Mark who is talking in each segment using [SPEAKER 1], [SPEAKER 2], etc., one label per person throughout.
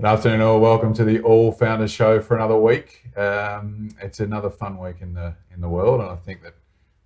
[SPEAKER 1] Good afternoon, all. Welcome to the All Founders Show for another week. It's another fun week in the world, and I think that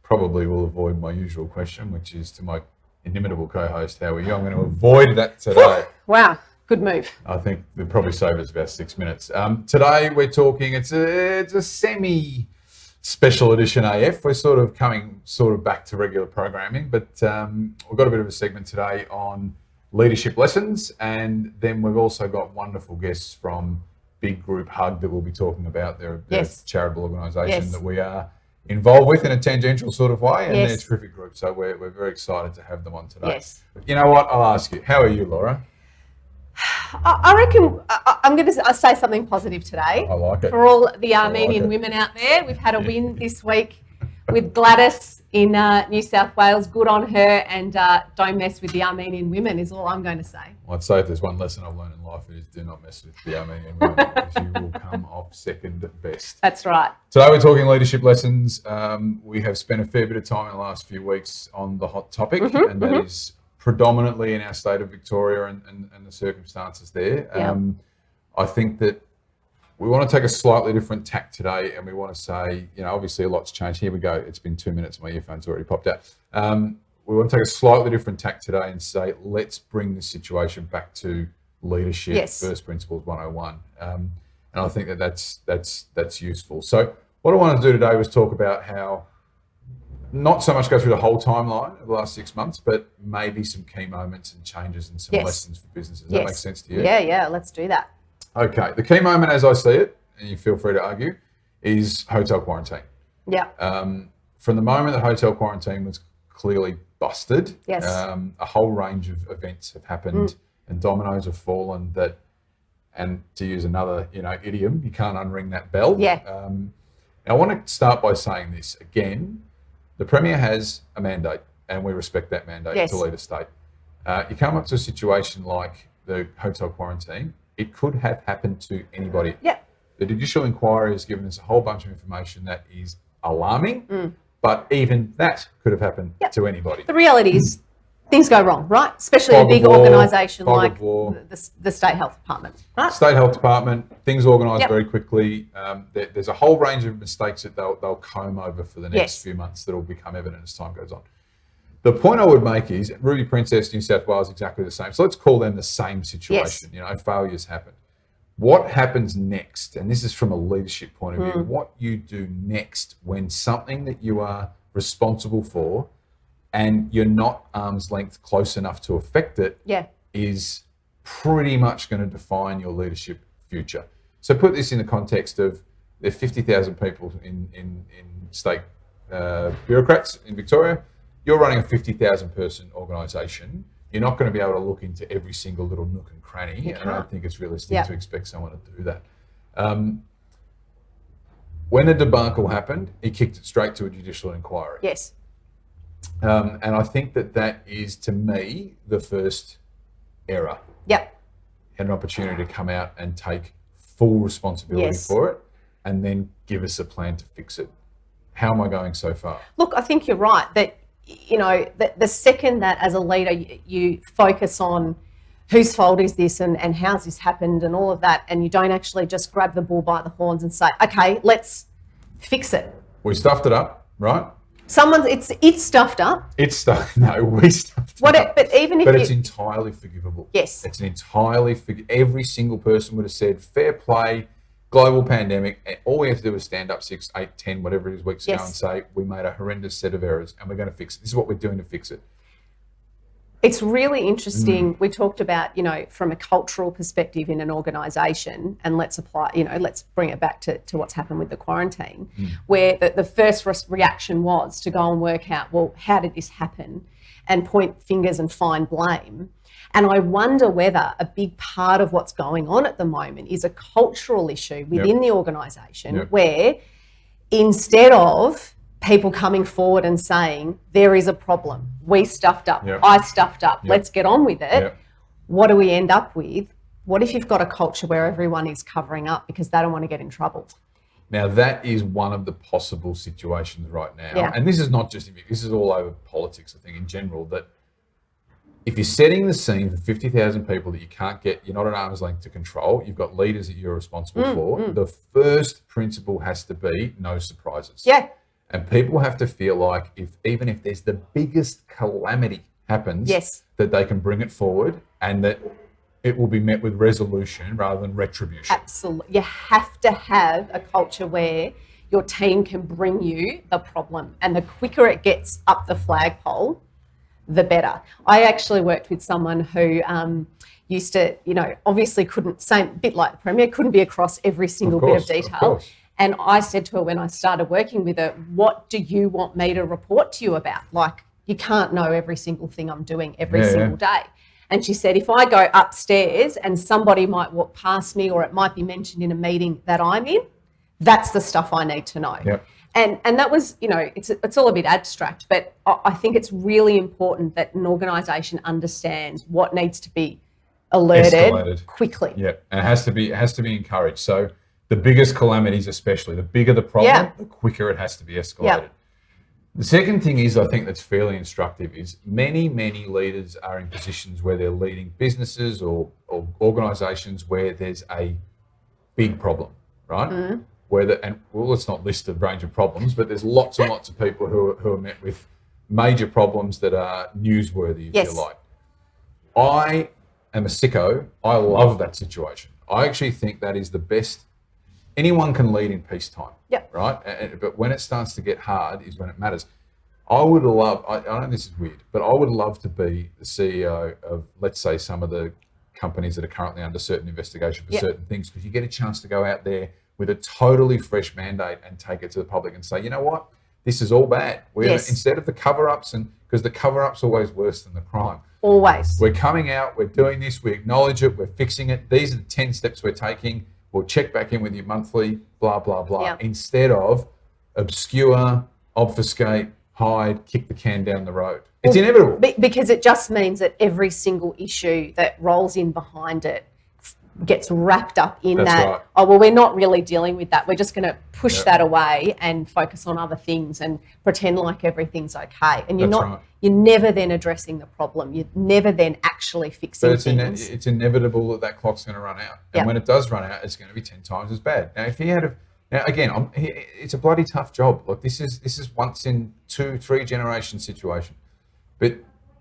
[SPEAKER 1] probably will avoid my usual question, which is to my inimitable co-host, how are you? I'm going to avoid that today.
[SPEAKER 2] Wow, good move.
[SPEAKER 1] I think we'll probably save us about 6 minutes. Today we're talking. It's a semi-special edition AF. We're sort of coming back to regular programming, but we've got a bit of a segment today on leadership lessons, and then we've also got wonderful guests from Big Group Hug that we'll be talking about. They're a charitable organisation that we are involved with in a tangential sort of way, and they're a terrific group. So we're very excited to have them on today.
[SPEAKER 2] Yes.
[SPEAKER 1] You know what? I'll ask you, how are you, Laura?
[SPEAKER 2] I reckon I'm going to say something positive today.
[SPEAKER 1] I like it.
[SPEAKER 2] For all the Armenian women out there, we've had a win this week with Gladys in New South Wales. Good on her, and don't mess with the Armenian women is all I'm going to say.
[SPEAKER 1] Well, I'd say if there's one lesson I've learned in life, it is do not mess with the Armenian women because you will come off second best.
[SPEAKER 2] That's right.
[SPEAKER 1] Today we're talking leadership lessons. We have spent a fair bit of time in the last few weeks on the hot topic, and that is predominantly in our state of Victoria and the circumstances there. I think that we want to take a slightly different tack today, and we want to say, obviously a lot's changed. Here we go. It's been 2 minutes. My earphone's already popped out. We want to take a slightly different tack today and say, let's bring this situation back to leadership, first principles 101. And I think that's useful. So what I wanted to do today was talk about how not so much go through the whole timeline of the last 6 months, but maybe some key moments and changes and some lessons for businesses. Does that make sense to you?
[SPEAKER 2] Yeah, let's do that.
[SPEAKER 1] Okay, the key moment as I see it, and you feel free to argue, is hotel quarantine.
[SPEAKER 2] Yeah.
[SPEAKER 1] From the moment that hotel quarantine was clearly busted,
[SPEAKER 2] a
[SPEAKER 1] whole range of events have happened and dominoes have fallen that, and to use another idiom, you can't unring that bell.
[SPEAKER 2] Yeah.
[SPEAKER 1] I want to start by saying this again. The Premier has a mandate, and we respect that mandate to lead a state. You come up to a situation like the hotel quarantine, it could have happened to anybody.
[SPEAKER 2] Yeah.
[SPEAKER 1] The judicial inquiry has given us a whole bunch of information that is alarming, but even that could have happened to anybody.
[SPEAKER 2] The reality is things go wrong, right? Especially a big organisation like the State Health Department, right?
[SPEAKER 1] State Health Department, things organised very quickly. There's a whole range of mistakes that they'll comb over for the next few months that will become evident as time goes on. The point I would make is Ruby Princess, New South Wales, exactly the same. So let's call them the same situation. Failures happen. What happens next? And this is from a leadership point of view. What you do next when something that you are responsible for and you're not arm's length close enough to affect it is pretty much going to define your leadership future. So put this in the context of there are 50,000 people in state bureaucrats in Victoria. You're running a 50,000 person organisation. You're not going to be able to look into every single little nook and cranny. And I don't think it's realistic to expect someone to do that. When the debacle happened, he kicked it straight to a judicial inquiry.
[SPEAKER 2] Yes.
[SPEAKER 1] And I think that is, to me, the first error.
[SPEAKER 2] Yep.
[SPEAKER 1] Had an opportunity to come out and take full responsibility for it and then give us a plan to fix it. How am I going so far?
[SPEAKER 2] Look, I think you're right that the second that as a leader you focus on whose fault is this and how's this happened and all of that, and you don't actually just grab the bull by the horns and say, okay, let's fix it.
[SPEAKER 1] We stuffed it up, right?
[SPEAKER 2] It's stuffed up.
[SPEAKER 1] We stuffed it up.
[SPEAKER 2] But it's
[SPEAKER 1] entirely forgivable.
[SPEAKER 2] Yes.
[SPEAKER 1] It's every single person would have said, fair play, global pandemic, all we have to do is stand up 6, 8, 10, whatever it is weeks ago and say, we made a horrendous set of errors and we're going to fix it. This is what we're doing to fix it.
[SPEAKER 2] It's really interesting. We talked about, from a cultural perspective in an organisation, and let's apply, let's bring it back to what's happened with the quarantine, where the first reaction was to go and work out, well, how did this happen, and point fingers and find blame. And I wonder whether a big part of what's going on at the moment is a cultural issue within the organisation where instead of people coming forward and saying, there is a problem, we stuffed up, I stuffed up, let's get on with it, what do we end up with? What if you've got a culture where everyone is covering up because they don't want to get in trouble?
[SPEAKER 1] Now, that is one of the possible situations right now. And this is not just, this is all over politics, I think, in general, that if you're setting the scene for 50,000 people that you can't get, you're not at arm's length to control, you've got leaders that you're responsible for, the first principle has to be no surprises.
[SPEAKER 2] Yeah.
[SPEAKER 1] And people have to feel like even if there's the biggest calamity happens, that they can bring it forward and that it will be met with resolution rather than retribution.
[SPEAKER 2] Absolutely. You have to have a culture where your team can bring you the problem. And the quicker it gets up the flagpole, the better. I actually worked with someone who used to, obviously couldn't, same bit like the Premier, couldn't be across every single bit of detail. And I said to her when I started working with her, what do you want me to report to you about? Like, you can't know every single thing I'm doing every single day. And she said, if I go upstairs and somebody might walk past me or it might be mentioned in a meeting that I'm in, that's the stuff I need to know.
[SPEAKER 1] Yep.
[SPEAKER 2] And that was, it's all a bit abstract, but I think it's really important that an organisation understands what needs to be alerted quickly.
[SPEAKER 1] Yeah, and it has to be encouraged. So the biggest calamities, especially, the bigger the problem, the quicker it has to be escalated.
[SPEAKER 2] Yeah.
[SPEAKER 1] The second thing is, I think that's fairly instructive, is many leaders are in positions where they're leading businesses or organisations where there's a big problem, right?
[SPEAKER 2] Mm-hmm.
[SPEAKER 1] Let's not list a range of problems, but there's lots and lots of people who are met with major problems that are newsworthy, if you like. I am a sicko. I love that situation. I actually think that is the best. Anyone can lead in peacetime, right? But when it starts to get hard is when it matters. I know this is weird, but I would love to be the CEO of, let's say, some of the companies that are currently under certain investigation for certain things, because you get a chance to go out there with a totally fresh mandate and take it to the public and say, you know what, this is all bad. Instead of the cover-ups, and because the cover-up's always worse than the crime.
[SPEAKER 2] Always.
[SPEAKER 1] We're coming out, we're doing this, we acknowledge it, we're fixing it. These are the 10 steps we're taking. We'll check back in with you monthly, blah, blah, blah. Instead of obscure, obfuscate, hide, kick the can down the road. It's inevitable.
[SPEAKER 2] Because it just means that every single issue that rolls in behind it gets wrapped up in we're not really dealing with that. We're just going to push that away and focus on other things and pretend like everything's okay. And you're never then addressing the problem. You're never then actually fixing things.
[SPEAKER 1] It's inevitable that clock's going to run out. And when it does run out, it's going to be 10 times as bad. Now, if he had it's a bloody tough job. Look, this is once in 2-3 generation situation. But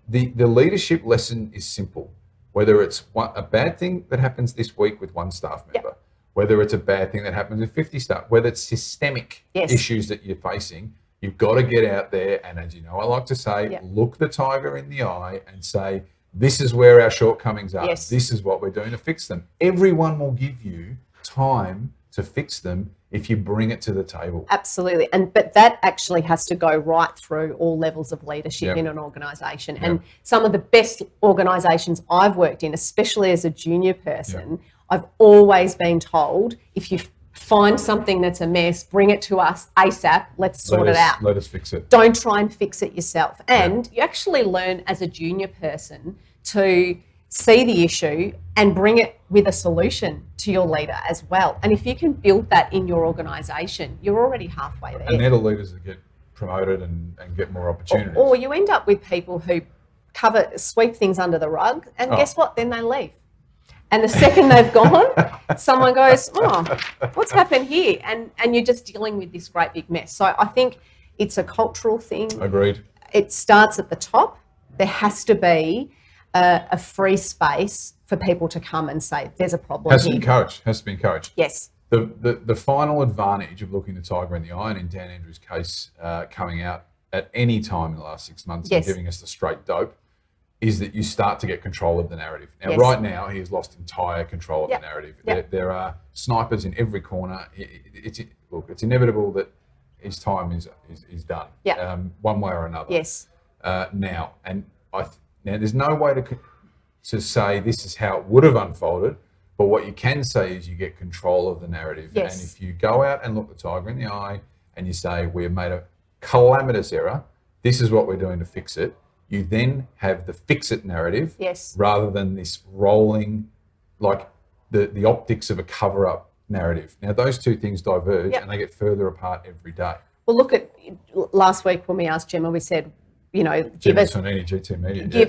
[SPEAKER 1] the leadership lesson is simple. Whether it's a bad thing that happens this week with one staff member, whether it's a bad thing that happens with 50 staff, whether it's systemic issues that you're facing, you've got to get out there and, as you know, I like to say, look the tiger in the eye and say, this is where our shortcomings are. Yes. This is what we're doing to fix them. Everyone will give you time to fix them if you bring it to the table.
[SPEAKER 2] Absolutely. But that actually has to go right through all levels of leadership in an organisation. And some of the best organisations I've worked in, especially as a junior person, I've always been told, if you find something that's a mess, bring it to us ASAP, let's sort it out.
[SPEAKER 1] Let us fix it.
[SPEAKER 2] Don't try and fix it yourself. And you actually learn as a junior person to see the issue and bring it with a solution to your leader as well. And if you can build that in your organisation, you're already halfway there.
[SPEAKER 1] And they're the leaders that get promoted and get more opportunities.
[SPEAKER 2] Or you end up with people who sweep things under the rug, and guess what? Then they leave. And the second they've gone, someone goes, what's happened here? And you're just dealing with this great big mess. So I think it's a cultural thing.
[SPEAKER 1] Agreed.
[SPEAKER 2] It starts at the top. There has to be a free space for people to come and say, there's a problem
[SPEAKER 1] Has to be encouraged.
[SPEAKER 2] Yes.
[SPEAKER 1] The final advantage of looking the tiger in the eye, and in Dan Andrews' case, coming out at any time in the last 6 months and giving us the straight dope, is that you start to get control of the narrative. Now, right now, he has lost entire control of the narrative. There are snipers in every corner. It's inevitable that his time is done, one way or another.
[SPEAKER 2] Yes.
[SPEAKER 1] Now there's no way to say this is how it would have unfolded, but what you can say is you get control of the narrative.
[SPEAKER 2] Yes.
[SPEAKER 1] And if you go out and look the tiger in the eye and you say, we have made a calamitous error, this is what we're doing to fix it, you then have the fix it narrative rather than this rolling, like the optics of a cover up narrative. Now, those two things diverge and they get further apart every day.
[SPEAKER 2] Well, look at last week when we asked Gemma, we said, give us
[SPEAKER 1] GT Media,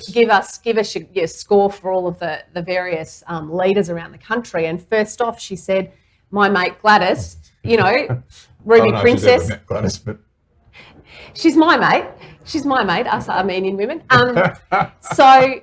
[SPEAKER 2] give us your score for all of the various leaders around the country. And first off, she said, my mate Gladys, Ruby
[SPEAKER 1] I don't know
[SPEAKER 2] Princess.
[SPEAKER 1] if she's ever met Gladys, but
[SPEAKER 2] She's my mate. She's my mate, us Armenian women. So,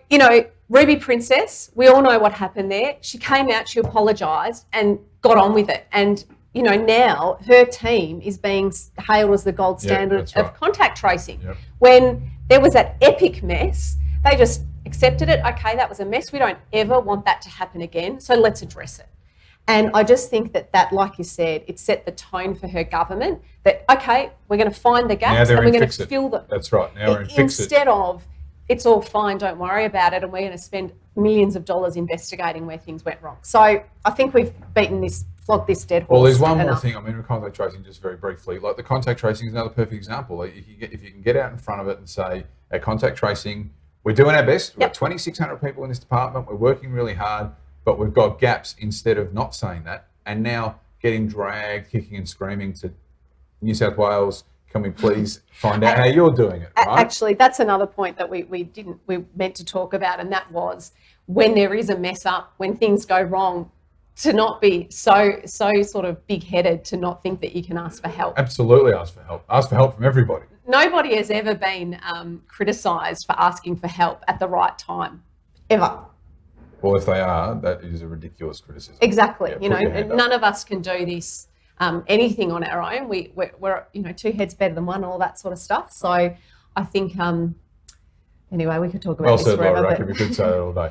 [SPEAKER 2] Ruby Princess, we all know what happened there. She came out, she apologised and got on with it. And, now her team is being hailed as the gold standard of contact tracing.
[SPEAKER 1] Yep.
[SPEAKER 2] When there was that epic mess, they just accepted it. Okay, that was a mess. We don't ever want that to happen again. So let's address it. And I just think that, like you said, it set the tone for her government that, okay, we're going to find the gaps and we're going to fill them.
[SPEAKER 1] That's right. Now we're in fix it.
[SPEAKER 2] Instead of, it's all fine, don't worry about it, and we're going to spend millions of dollars investigating where things went wrong. So I think we've flogged this dead horse.
[SPEAKER 1] Well, there's one more
[SPEAKER 2] enough.
[SPEAKER 1] thing. I mean, with contact tracing, just very briefly, like the contact tracing is another perfect example. Like if you can get out in front of it and say, at contact tracing, we're doing our best. We've got 2,600 people in this department. We're working really hard. But we've got gaps, instead of not saying that, and now getting dragged, kicking and screaming to New South Wales, can we please find out how you're doing it, right?
[SPEAKER 2] Actually, that's another point that we meant to talk about, and that was when there is a mess up, when things go wrong, to not be so sort of big-headed, to not think that you can ask for help.
[SPEAKER 1] Absolutely ask for help. Ask for help from everybody.
[SPEAKER 2] Nobody has ever been criticised for asking for help at the right time, ever.
[SPEAKER 1] Well, if they are, that is a ridiculous criticism.
[SPEAKER 2] Exactly.
[SPEAKER 1] Yeah,
[SPEAKER 2] none of us can do this, anything on our own. We're two heads better than one, all that sort of stuff. So I think, anyway, we could talk about this forever.
[SPEAKER 1] Well said, Laura. We could say that all day.